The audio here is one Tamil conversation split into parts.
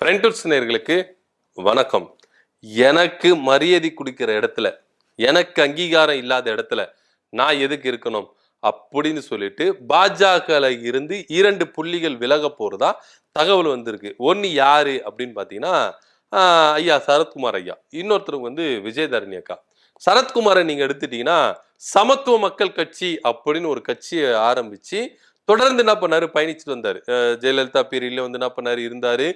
பிரெண்டூட்ஸ் நேயர்களுக்கு வணக்கம். எனக்கு மரியாதை கொடுக்கிற இடத்துல, எனக்கு அங்கீகாரம் இல்லாத இடத்துல நான் எதுக்கு இருக்கணும் அப்படின்னு சொல்லிட்டு பாஜகல இருந்து 2 புள்ளிகள் விலக போறதா தகவல் வந்திருக்கு. ஒன்னு யாரு அப்படின்னு பாத்தீங்கன்னா ஐயா சரத்குமார் ஐயா, இன்னொருத்தருக்கு வந்து விஜயதரணி அக்கா. சரத்குமாரை நீங்க எடுத்துட்டீங்கன்னா சமத்துவ மக்கள் கட்சி அப்படின்னு ஒரு கட்சியை ஆரம்பிச்சு தொடர்ந்து என்ன பண்ணாரு, பயணிச்சுட்டு வந்தாரு. ஜெயலலிதா பீரியட்ல வந்து என்ன பண்ணாரு, இருந்தாரு.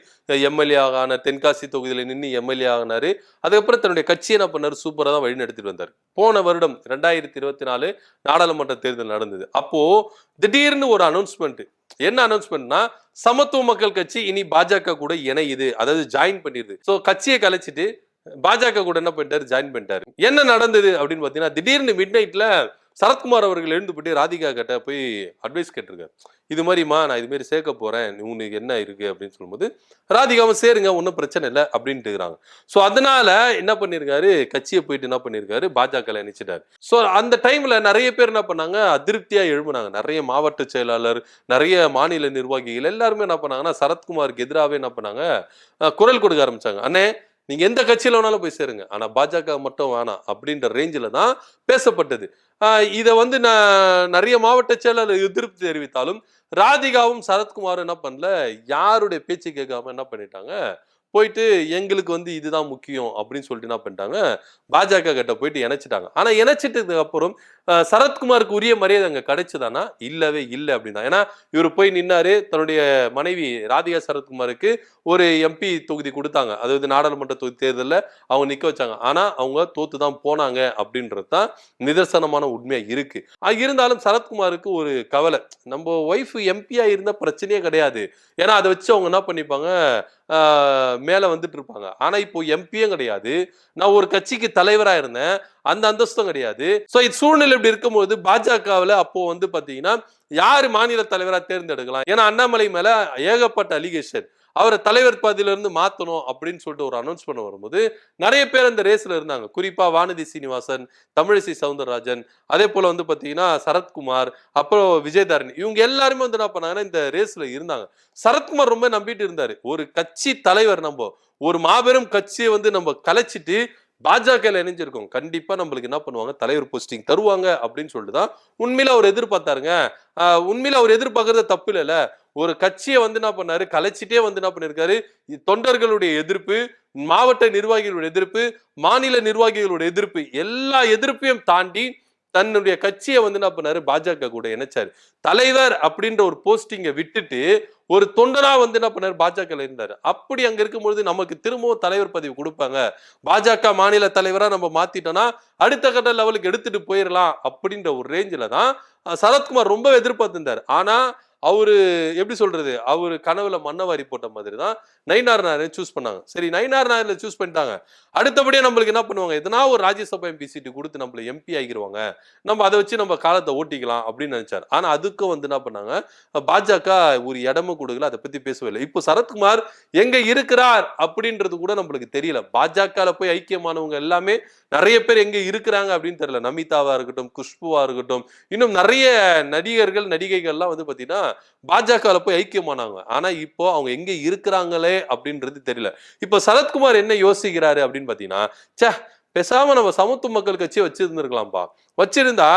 எம்எல்ஏ ஆன தென்காசி தொகுதியில நின்று எம்எல்ஏ ஆனாரு. அதுக்கப்புறம் தன்னுடைய கட்சியை என்ன பண்ணாரு, சூப்பரா தான் வழி நடத்திட்டு வந்தாரு. போன வருடம் 2024 நாடாளுமன்ற தேர்தல் நடந்தது. அப்போ திடீர்னு ஒரு அனௌன்ஸ்மெண்ட். என்ன அனௌன்ஸ்மெண்ட்னா, சமத்துவ மக்கள் கட்சி இனி பாஜக கூட இணையுது, அதாவது ஜாயின் பண்ணிடுது. சோ கட்சியை கலைச்சிட்டு பாஜக கூட என்ன பண்ணிட்டாரு, ஜாயின் பண்ணிட்டாரு. என்ன நடந்தது அப்படின்னு பாத்தீங்கன்னா, திடீர்னு மிட் நைட்ல சரத்குமார் அவர்கள் எழுந்து போட்டு ராதிகா கிட்ட போய் அட்வைஸ் கேட்டிருக்காரு. இது மாதிரிமா நான் இது மாதிரி சேர்க்க போறேன், உனக்கு என்ன இருக்கு அப்படின்னு சொல்லும்போது ராதிகாவும் சேருங்க, ஒன்றும் பிரச்சனை இல்லை அப்படின்ட்டு இருக்கிறாங்க. ஸோ அதனால என்ன பண்ணிருக்காரு, கட்சியை போயிட்டு என்ன பண்ணிருக்காரு, பாஜக இணைச்சிட்டாரு. ஸோ அந்த டைம்ல நிறைய பேர் என்ன பண்ணாங்க, அதிருப்தியா எழுப்புனாங்க. நிறைய மாவட்ட செயலாளர், நிறைய மாநில நிர்வாகிகள் எல்லாருமே என்ன பண்ணாங்கன்னா சரத்குமாருக்கு எதிராகவே என்ன பண்ணாங்க, குரல் கொடுக்க ஆரம்பிச்சாங்க. அண்ணே நீங்க எந்த கட்சியில வேணாலும் போய் சேருங்க, ஆனா பாஜக மட்டும் வேணாம் அப்படின்ற ரேஞ்சில தான் பேசப்பட்டது. இதை வந்து நான் நிறைய மாவட்ட செயலாளர் எதிர்ப்பு தெரிவித்தாலும் ராதிகாவும் சரத்குமாரும் என்ன பண்ணல, யாருடைய பேச்சு கேட்காம என்ன பண்ணிட்டாங்க, போயிட்டு எங்களுக்கு வந்து இதுதான் முக்கியம் அப்படின்னு சொல்லிட்டு என்ன பண்ணிட்டாங்க, பாஜக கிட்ட போயிட்டு இணைச்சிட்டாங்க. ஆனா இணைச்சிட்டதுக்கு அப்புறம் சரத்குமாருக்கு உரிய மரியாதை அங்க கிடைச்சதானா, இல்லவே இல்லை அப்படின்னா. ஏன்னா இவர் போய் நின்னாரு, தன்னுடைய மனைவி ராதிகா சரத்குமாருக்கு ஒரு எம்பி தொகுதி கொடுத்தாங்க, அதாவது நாடாளுமன்ற தொகுதி தேர்தலில் அவங்க நிக்க வச்சாங்க. ஆனா அவங்க தோத்து தான் போனாங்க அப்படின்றது தான் நிதர்சனமான உண்மையா இருக்கு. இருந்தாலும் சரத்குமாருக்கு ஒரு கவலை, நம்ம ஒய்ஃப் எம்பியா இருந்த பிரச்சனையே கிடையாது, ஏன்னா அதை வச்சு அவங்க என்ன பண்ணிப்பாங்க, மேல வந்துட்டு இருப்பாங்க. ஆனா இப்போ எம்பியும் கிடையாது, நான் ஒரு கட்சிக்கு தலைவரா இருந்தேன், அந்த அந்தஸ்தும் கிடையாது. சோ இது சூழ்நிலை இப்படி இருக்கும்போது பாஜகவுல அப்போ வந்து பாத்தீங்கன்னா யாரு மாநில தலைவரா தேர்ந்தெடுக்கலாம், ஏன்னா அண்ணாமலை மேல ஏகப்பட்ட அலிகேஷன், அவரை தலைவர் பதவியில இருந்து மாத்தணும் அப்படின்னு சொல்லிட்டு ஒரு அனௌன்ஸ் பண்ண வரும்போது நிறைய பேர் அந்த ரேஸ்ல இருந்தாங்க. குறிப்பா வானதி சீனிவாசன், தமிழிசை சவுந்தரராஜன், அதே போல வந்து பாத்தீங்கன்னா சரத்குமார், அப்புறம் விஜயதரணி, இவங்க எல்லாருமே வந்து என்ன பண்ணாங்கன்னா இந்த ரேஸ்ல இருந்தாங்க. சரத்குமார் ரொம்ப நம்பிட்டு இருந்தாரு, ஒரு கட்சி தலைவர், நம்ம ஒரு மாபெரும் கட்சியை வந்து நம்ம கலைச்சிட்டு பாஜக இணைஞ்சிருக்கோம், கண்டிப்பா நம்மளுக்கு என்ன பண்ணுவாங்க, தலைவர் போஸ்டிங் தருவாங்க அப்படின்னு சொல்லிட்டு தான் உண்மையில அவர் எதிர்பார்த்தாருங்க. உண்மையில அவர் எதிர்பார்க்கறது தப்பு இல்லைல்ல. ஒரு கட்சியை வந்து என்ன பண்ணாரு, கலைச்சிட்டே வந்து என்ன பண்ணிருக்காரு, தொண்டர்களுடைய எதிர்ப்பு, மாவட்ட நிர்வாகிகளுடைய எதிர்ப்பு, மாநில நிர்வாகிகளுடைய எதிர்ப்பு, எல்லா எதிர்ப்பையும் தாண்டி தன்னுடைய கட்சியை வந்து என்ன பண்ணாரு, பாஜக கூட இணைச்சாரு. தலைவர் அப்படின்ற ஒரு போஸ்டிங்கை விட்டுட்டு ஒரு தொண்டனா வந்து என்ன பண்ணாரு, பாஜக இருந்தாரு. அப்படி அங்க இருக்கும்பொழுது நமக்கு திரும்பவும் தலைவர் பதவி கொடுப்பாங்க, பாஜக மாநில தலைவரா நம்ம மாத்திட்டோம்னா அடுத்த கட்ட லெவலுக்கு எடுத்துட்டு போயிடலாம் அப்படின்ற ஒரு ரேஞ்சில தான் சரத்குமார் ரொம்ப எதிர்பார்த்திருந்தார். ஆனா அவரு எப்படி சொல்றது, அவரு கனவுல மண்ணவாரி போட்ட மாதிரி தான் நயினார் நாயரை சூஸ் பண்ணாங்க. சரி, நயினார் நாயர்ல சூஸ் பண்ணிட்டாங்க, அடுத்தபடியே நம்மளுக்கு என்ன பண்ணுவாங்க, எதனா ஒரு ராஜ்யசபா எம்பி சீட்டு கொடுத்து நம்மள எம்பி ஆகிடுவாங்க, நம்ம அதை வச்சு நம்ம காலத்தை ஓட்டிக்கலாம் அப்படின்னு நினைச்சாரு. ஆனா அதுக்கும் வந்து என்ன பண்ணாங்க, பாஜக ஒரு இடமும் கொடுக்கல, அதை பத்தி பேசவே இல்லை. இப்போ சரத்குமார் எங்க இருக்கிறார் அப்படின்றது கூட நம்மளுக்கு தெரியல. பாஜக போய் ஐக்கியமானவங்க எல்லாமே நிறைய பேர் எங்க இருக்கிறாங்க அப்படின்னு தெரியல. நமிதாவா இருக்கட்டும், குஷ்புவா இருக்கட்டும், இன்னும் நிறைய நடிகர்கள் நடிகைகள்லாம் வந்து பாத்தீங்கன்னா பாஜக போய் ஐக்கியமானாங்க. ஆனா இப்போ அவங்க எங்க இருக்கிறாங்களே அப்படின்றது தெரியல. இப்ப சரத்குமார் என்ன யோசிக்கிறாரு அப்படின்னு பாத்தீங்கன்னா, சே பேசாம நம்ம சமத்துவ மக்கள் கட்சியை வச்சிருந்திருக்கலாம்பா, வச்சிருந்தா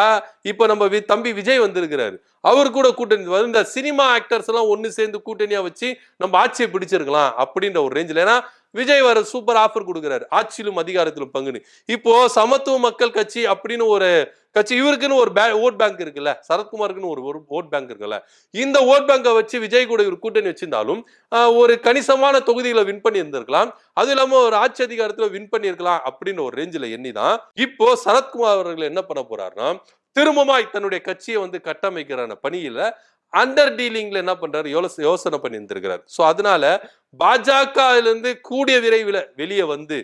இப்ப நம்ம தம்பி விஜய் வந்திருக்கிறாரு, அவரு கூட கூட்டணி, இந்த சினிமா ஆக்டர்ஸ் எல்லாம் ஒண்ணு சேர்ந்து கூட்டணியா வச்சு நம்ம ஆட்சியை பிடிச்சிருக்கலாம் அப்படின்ற ஒரு ரேஞ்சில். ஏன்னா விஜய் வர சூப்பர் ஆஃபர் கொடுக்குறாரு, ஆட்சியிலும் அதிகாரத்திலும் பங்குன்னு. இப்போ சமத்துவ மக்கள் கட்சி அப்படின்னு ஒரு கட்சி, இவருக்குன்னு ஒரு ஓட் பேங்க் இருக்குல்ல, சரத்குமாருக்குன்னு ஒரு ஓட் பேங்க் இருக்குல்ல, இந்த ஓட் பேங்கை வச்சு விஜய் கூட இவர் கூட்டணி வச்சிருந்தாலும் ஒரு கணிசமான தொகுதிகளை வின் பண்ணி இருந்திருக்கலாம், அது இல்லாம ஒரு ஆட்சி அதிகாரத்துல வின் பண்ணிருக்கலாம் அப்படின்னு ஒரு ரேஞ்சில எண்ணிதான் இப்போ சரத்குமார் அவர்கள் என்ன பண்ண போறாருன்னா, திரும்பமாய் தன்னுடைய கட்சியை வந்து கட்டமைக்கிற பணியில அண்டர் டீலிங்ல என்ன பண்றாரு, யோசனை பண்ணி இருந்திருக்கிறார். சோ அதனால பாஜக இருந்து கூடிய விரைவில் வெளியே வந்து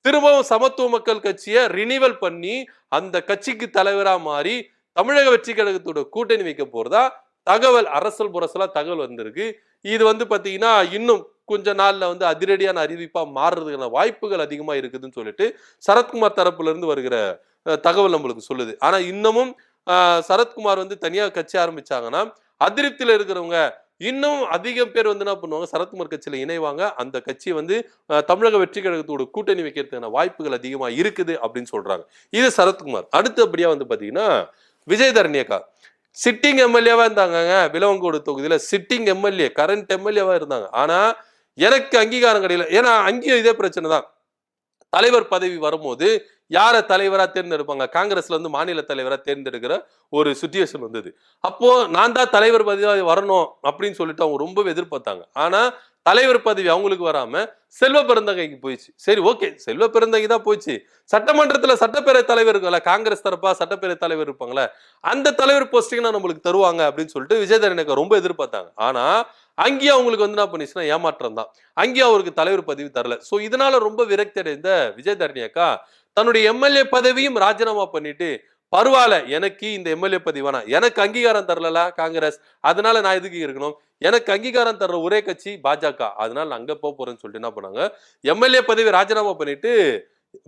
திரும்பவும் சமத்துவ மக்கள் கட்சியை ரினிவல் பண்ணி அந்த கட்சிக்கு தலைவரா மாறி தமிழக வெற்றி கழகத்தோட கூட்டணி வைக்க போறதா தகவல், அரசல் புரசலா தகவல் வந்திருக்கு. இது வந்து பாத்தீங்கன்னா இன்னும் கொஞ்ச நாள்ல வந்து அதிரடியான அறிவிப்பா மாறுறதுக்கான வாய்ப்புகள் அதிகமா இருக்குதுன்னு சொல்லிட்டு சரத்குமார் தரப்புல இருந்து வருகிற தகவல் நம்மளுக்கு சொல்லுது. ஆனா இன்னமும் சரத்குமார் வந்து தனியா கட்சி ஆரம்பிச்சாங்கன்னா அதிருப்தியில இருக்கிறவங்க இன்னும் அதிகம் பேர் வந்து என்ன பண்ணுவாங்க, சரத்குமார் கட்சியில இணைவாங்க. அந்த கட்சி வந்து தமிழக வெற்றி கழகத்தோட கூட்டணி வைக்கிறதுக்கான வாய்ப்புகள் அதிகமா இருக்குது அப்படின்னு சொல்றாங்க. இது சரத்குமார். அடுத்தபடியா வந்து பாத்தீங்கன்னா விஜயதரணி அக்கா சிட்டிங் எம்எல்ஏவா இருந்தாங்க. விளவங்கோடு தொகுதியில சிட்டிங் எம்எல்ஏ, கரண்ட் எம்எல்ஏவா இருந்தாங்க. ஆனா எனக்கு அங்கீகாரம் கிடைக்கல. ஏன்னா அங்கேயும் இதே பிரச்சனை தான். தலைவர் பதவி வரும்போது யார தலைவரா தேர்ந்தெடுப்பாங்க? காங்கிரஸ்ல இருந்து மாநில தலைவரா தேர்ந்தெடுக்கிற ஒரு சிச்சுவேஷன் வந்தது. அப்போ நான் தான் தலைவர் பதவி வரணும் அப்படின்னு சொல்லிட்டு அவங்க ரொம்பவே எதிர்பார்த்தாங்க. ஆனா தலைவர் பதவி அவங்களுக்கு வராம செல்வ பெருந்தகைக்கு போயிடுச்சு. சரி, ஓகே, செல்வ பெருந்தகை தான் போயிடுச்சு. சட்டமன்றத்துல சட்டப்பேரவை தலைவர் இருக்குல்ல, காங்கிரஸ் தரப்பா சட்டப்பேரவை தலைவர் இருப்பாங்களே, அந்த தலைவர் போஸ்டிங் நம்மளுக்கு தருவாங்க அப்படின்னு சொல்லிட்டு விஜயதரணி ரொம்ப எதிர்பார்த்தாங்க. ஆனா அங்கேயும் அவங்களுக்கு வந்து என்ன பண்ணிச்சுன்னா ஏமாற்றம் தான். அங்கேயும் அவருக்கு தலைவர் பதவி தரல. சோ இதனால ரொம்ப விரக்தி அடைந்த விஜயதரணி அக்கா தன்னுடைய எம்எல்ஏ பதவியும் ராஜினாமா பண்ணிட்டு, பரவாயில்ல எனக்கு இந்த எம்எல்ஏ பதவி வேணாம், எனக்கு அங்கீகாரம் தரல காங்கிரஸ், அதனால நான் எதுக்கு இருக்கணும், எனக்கு அங்கீகாரம் தர்ற ஒரே கட்சி பாஜக, அதனால நான் அங்க போறேன்னு சொல்லிட்டு என்ன பண்ணாங்க, எம்எல்ஏ பதவி ராஜினாமா பண்ணிட்டு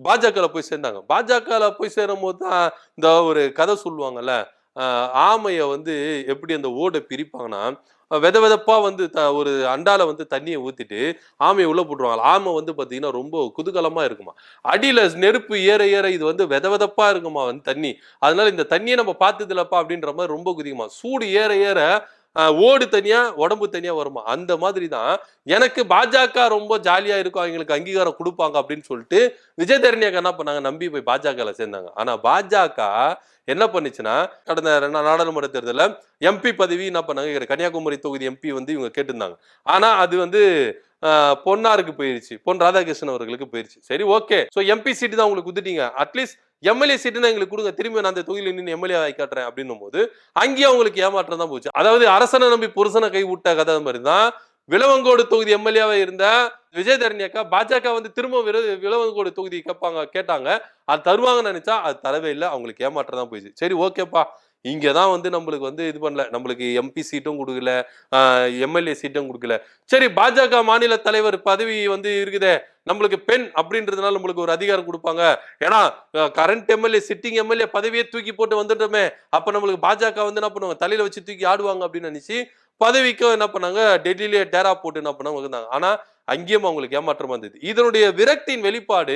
பாஜக போய் சேர்ந்தாங்க. பாஜக போய் சேரும் போது தான் இந்த ஒரு கதை சொல்லுவாங்கல்ல, ஆமைய வந்து எப்படி அந்த ஓட பிரிப்பாங்கன்னா, வெத வெதப்பா வந்து ஒரு அண்டால வந்து தண்ணியை ஊத்திட்டு ஆமையை உள்ள போட்டுருவாங்க. ஆமை வந்து பாத்தீங்கன்னா ரொம்ப குதூகலமா இருக்குமா. அடியில நெருப்பு ஏற ஏற இது வந்து வெத வெதப்பா இருக்குமா வந்து தண்ணி. அதனால இந்த தண்ணியை நம்ம பார்த்தது இல்லப்பா அப்படின்ற மாதிரி ரொம்ப குதிக்குமா. சூடு ஏற ஏற ஓடு தனியா உடம்பு தனியா வருமா. அந்த மாதிரி தான் எனக்கு பாஜக ரொம்ப ஜாலியா இருக்கும், அவங்களுக்கு அங்கீகாரம் கொடுப்பாங்க அப்படின்னு சொல்லிட்டு விஜயதரணி அக்கா என்ன பண்ணாங்க, நம்பி போய் பாஜக சேர்ந்தாங்க. ஆனா பாஜக என்ன பண்ணுச்சுன்னா, கடந்த நாடாளுமன்ற தேர்தலில் எம்பி பதவி என்ன பண்ணாங்க, கன்னியாகுமரி தொகுதி எம்பி வந்து இவங்க கேட்டிருந்தாங்க. ஆனா அது வந்து பொன்னாருக்கு போயிருச்சு, பொன் ராதாகிருஷ்ணன் அவர்களுக்கு போயிருச்சு. சரி, ஓகே, சோ எம்பி சீட்டு தான் உங்களுக்கு குடுத்தீங்க, அட்லீஸ்ட் எம்எல்ஏ சீட்டுன்னு எங்களுக்கு கொடுங்க, திரும்பி நான் அந்த தொகுதியில் நின்று எம்எல்ஏ ஆகி காட்டுறேன் அப்படின்னும் போது அங்கேயும் அவங்களுக்கு ஏமாற்றம் தான் போச்சு. அதாவது அரசனை நம்பி புருஷனை கை விட்ட கதை மாதிரி தான் விளவங்கோடு தொகுதி எம்எல்ஏவா இருந்த விஜயதரணி அக்கா பாஜக வந்து திரும்ப விளவங்கோடு தொகுதி கேட்டாங்க, அது தருவாங்கன்னு நினைச்சா அது தரவே இல்லை, அவங்களுக்கு ஏமாற்றம் தான் போயிடுச்சு. சரி, ஓகேப்பா, இங்கதான் வந்து நம்மளுக்கு வந்து இது பண்ணல, நம்மளுக்கு எம்பி சீட்டும் கொடுக்கல, எம்எல்ஏ சீட்டும் கொடுக்கல. சரி, பாஜக மாநில தலைவர் பதவி வந்து இருக்குதே, நம்மளுக்கு பெண் அப்படின்றதுனால நம்மளுக்கு ஒரு அதிகாரம் கொடுப்பாங்க. ஏன்னா கரண்ட் எம்எல்ஏ சிட்டிங் எம்எல்ஏ பதவியே தூக்கி போட்டு வந்துட்டோமே, அப்ப நம்மளுக்கு பாஜக வந்து என்ன பண்ணுவாங்க, தலையில வச்சு தூக்கி ஆடுவாங்க அப்படின்னு நினைச்சு பதவிக்கு என்ன பண்ணாங்க, டெல்லியிலே டேரா போட்டு என்ன பண்ணாங்க இருந்தாங்க. ஆனா அங்கேயும் அவங்களுக்கு ஏமாற்றமா இருந்தது. இதனுடைய விரக்தியின் வெளிப்பாடு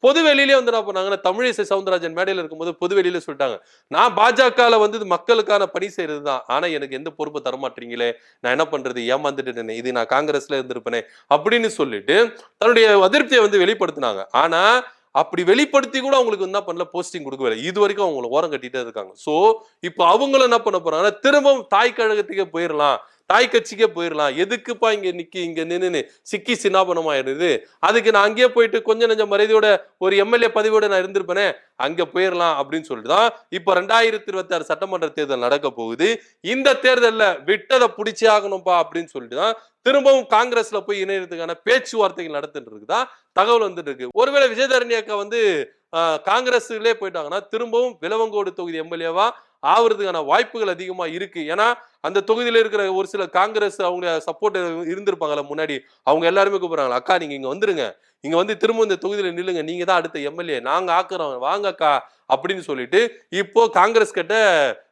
பொதுவெளியிலே வந்து என்ன பண்ணாங்கன்னா, தமிழிசை சவுந்தரராஜன் மேடையில் இருக்கும்போது பொதுவெளியில சொல்லிட்டாங்க, நான் பாஜகல வந்து மக்களுக்கான பணி செய்யறது தான், ஆனா எனக்கு எந்த பொறுப்பு தரமாட்டீங்களே, நான் என்ன பண்றது, ஏமாந்துட்டு இது நான் காங்கிரஸ்ல இருந்திருப்பேனே அப்படின்னு சொல்லிட்டு தன்னுடைய அதிருப்தியை வந்து வெளிப்படுத்தினாங்க. ஆனா அப்படி வெளிப்படுத்தி கூட அவங்களுக்கு என்ன பண்ணல, போஸ்டிங் கொடுக்கவே. இது வரைக்கும் அவங்களை ஓரம் கட்டிட்டே இருக்காங்க. சோ இப்ப அவங்களும் என்ன பண்ண போறாங்கன்னா, திரும்பவும் தாய் கழகத்துக்கே போயிடலாம், தாய் கட்சிக்கே போயிடலாம், எதுக்குப்பா இங்க நின்னு சிக்கி சின்னாபனம் ஆயிடுது, அதுக்கு நான் அங்கேயே போயிட்டு கொஞ்சம் நெஞ்ச மரியாதையோட ஒரு எம்எல்ஏ பதவியோட நான் இருந்திருப்பேனே, அங்க போயிடலாம் அப்படின்னு சொல்லிட்டு தான் இப்ப 2026 சட்டமன்ற தேர்தல் நடக்க போகுது. இந்த தேர்தல்ல விட்டதை பிடிச்சே ஆகணும்பா அப்படின்னு சொல்லிட்டு தான் திரும்பவும் காங்கிரஸ்ல போய் இணையறதுக்கான பேச்சுவார்த்தைகள் நடந்துட்டு இருக்குதான் தகவல் வந்துட்டு இருக்கு. ஒருவேளை விஜயதரணி அக்கா வந்து காங்கிரஸ்லயே போயிட்டாங்கன்னா திரும்பவும் விளவங்கோடு தொகுதி எம்எல்ஏவா ஆவறதுக்கான வாய்ப்புகள் அதிகமா இருக்கு. ஏன்னா அந்த தொகுதியில இருக்கிற ஒரு சில காங்கிரஸ் அவங்க சப்போர்ட் இருந்திருப்பாங்கல்ல முன்னாடி, அவங்க எல்லாருமே கூப்பிடுறாங்க, அக்கா நீங்க இங்க வந்துருங்க, இங்க வந்து திரும்ப இந்த தொகுதியில நில்லுங்க, நீங்க தான் அடுத்த எம்எல்ஏ, நாங்க ஆக்குறோம், வாங்க அக்கா அப்படின்னு சொல்லிட்டு இப்போ காங்கிரஸ் கிட்ட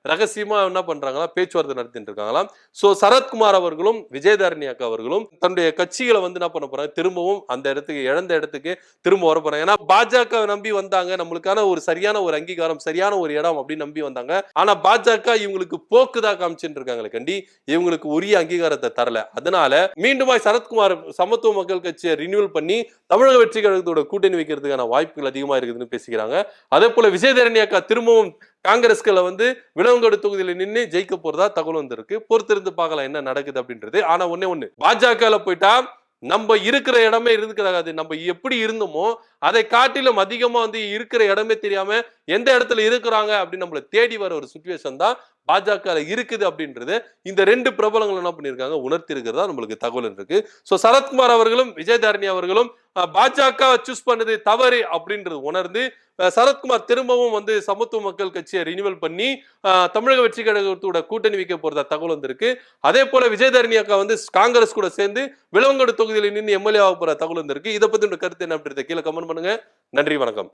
ரகசியமா என்ன பண்றாங்களா, பேச்சுவார்த்தை நடத்திட்டு இருக்காங்களாம். சோ சரத்குமார் அவர்களும் விஜயதரணி அக்கா அவர்களும் தன்னுடைய கட்சிகளை வந்து என்ன பண்ண போறாங்க, திரும்பவும் அந்த இடத்துக்கு இழந்த இடத்துக்கு திரும்ப வர போறாங்க. ஏன்னா பாஜக நம்பி வந்தாங்க, நம்மளுக்கான ஒரு சரியான ஒரு அங்கீகாரம், சரியான ஒரு இடம் அப்படின்னு நம்பி வந்தாங்க. ஆனா பாஜக இவங்களுக்கு போக்குதான் காமிச்சுட்டு இருக்காங்களே கண்டி, இவங்களுக்கு உரிய அங்கீகாரத்தை தரல. அதனால மீண்டுமாய் சரத்குமார் சமத்துவ மக்கள் கட்சியை ரினியூவல் பண்ணி தமிழக வெற்றி கழகத்தோட கூட்டணி வைக்கிறதுக்கான வாய்ப்புகள் அதிகமா இருக்குதுன்னு பேசிக்கிறாங்க. அதே போல விஜயதரணி அக்கா திரும்பவும் காங்கிரஸ்களை வந்து விளவங்கோடு தொகுதியில நின்று ஜெயிக்க போறதா தகவல் வந்திருக்கு. பொறுத்திருந்து பார்க்கலாம் என்ன நடக்குது அப்படின்றது. ஆனா ஒண்ணு பாஜக போயிட்டா நம்ம இருக்கிற இடமே இருந்துக்கிறாது, நம்ம எப்படி இருந்தோமோ அதை காட்டிலும் அதிகமா வந்து இருக்கிற இடமே தெரியாம எந்த இடத்துல இருக்கிறாங்க அப்படின்னு நம்மள தேடி வர ஒரு சிச்சுவேஷன் தான் பாஜக இருக்குது அப்படின்றது இந்த ரெண்டு பிரபலங்கள் என்ன பண்ணிருக்காங்க, உணர்த்தி இருக்கிறதா நம்மளுக்கு தகவல் இருக்கு. சோ சரத்குமார் அவர்களும் விஜயதரணி அவர்களும் பாஜக சூஸ் பண்ணது தவறு அப்படின்றது உணர்ந்து சரத்குமார் திரும்பவும் வந்து சமத்துவ மக்கள் கட்சியை ரினியூவல் பண்ணி தமிழக வெற்றி கழகத்தோட கூட்டணி வைக்க போறதா தகவல் வந்திருக்கு. அதே போல விஜயதரணி அக்கா வந்து காங்கிரஸ் கூட சேர்ந்து விளவங்கோடு தொகுதியில் நின்று எம்எல்ஏ ஆக போற தகவல் வந்திருக்கு. இதை பத்தி கருத்து என்ன அப்படின்றத கீழே கமெண்ட் பண்ணுங்க. நன்றி, வணக்கம்.